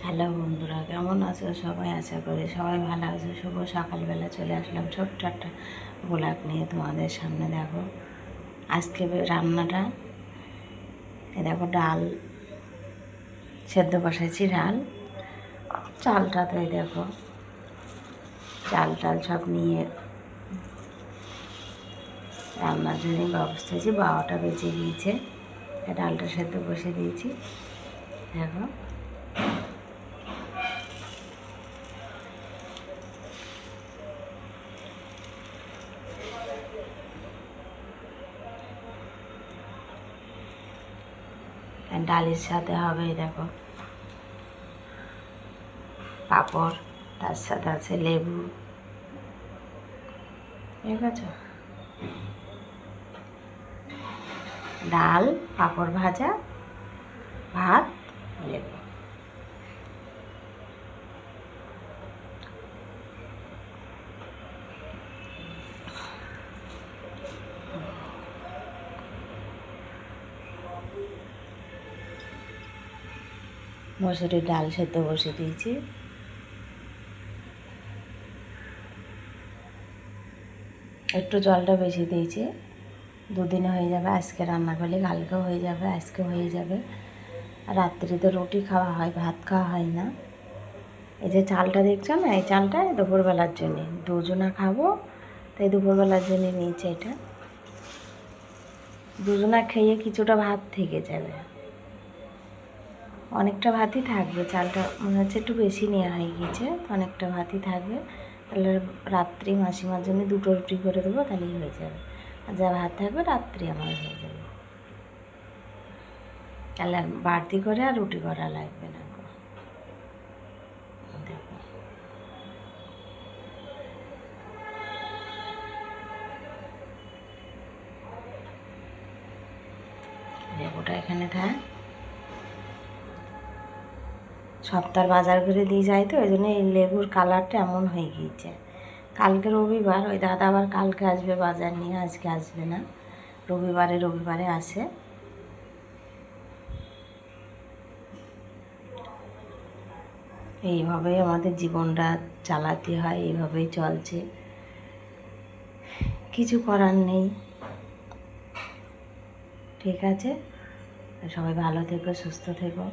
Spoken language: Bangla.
হ্যালো বন্ধুরা, কেমন আছো সবাই? আশা করি সবাই ভালো আছো। শুভ সকালবেলা চলে আসলাম ছোট্ট একটা ব্লগ নিয়ে তোমাদের সামনে। দেখো আজকে রান্নাটা, দেখো ডাল সেদ্ধ বসাইছি, ডাল চালটা তো এই দেখো চাল টাল সব নিয়ে রান্নার জন্য ব্যবস্থা হয়েছি। 12টা বেজে গিয়েছে, ডালটা সেদ্ধ বসে দিয়েছি। দেখো ডালের সাথে হবে দেখো পাঁপড়, তার সাথে আছে লেবু, ঠিক আছে? ডাল, পাঁপড় ভাজা, ভাত, লেবু। মসুরির ডাল সেদ্ধ বসে দিয়েছি। একটু জলটা বেশি দিয়েছি, দুদিনে হয়ে যাবে। আজকে রান্না করলে কালকেও হয়ে যাবে, আজকে হয়ে যাবে। রাত্রিতে রুটি খাওয়া হয়, ভাত খাওয়া হয় না। এই যে চালটা দেখছো না, এই চালটা দুপুরবেলার জন্যে, দুজনা খাবো তাই দুপুরবেলার জন্যে নিয়েছি। এটা দুজনা খেয়ে কিছুটা ভাত থেকে যাবে, অনেকটা ভাতই থাকবে। চালটা মনে হচ্ছে একটু বেশি নেওয়া হয়ে গিয়েছে, অনেকটা ভাতই থাকবে। তাহলে রাত্রি মাসিমার জন্য 2টো রুটি করে দেবো, তাহলেই হয়ে যাবে। আর যা ভাত থাকবে রাত্রি আমার হয়ে যাবে, তাহলে আর বাড়তি করে আর রুটি করা লাগবে না। দেখো লেবুটা এখানে থাক। সপ্তাহ বাজার করে দিয়ে যায় তো, ওই জন্য এই লেবুর কালারটা এমন হয়ে গিয়েছে। কালকে রবিবার, ওই দাদা আবার কালকে আসবে বাজার নিয়ে, আজকে আসবে না। রবিবারে আসে। এইভাবেই আমাদের জীবনটা চালাতে হয়, এইভাবেই চলছে, কিছু করার নেই। ঠিক আছে, সবাই ভালো থেকো, সুস্থ থেকো।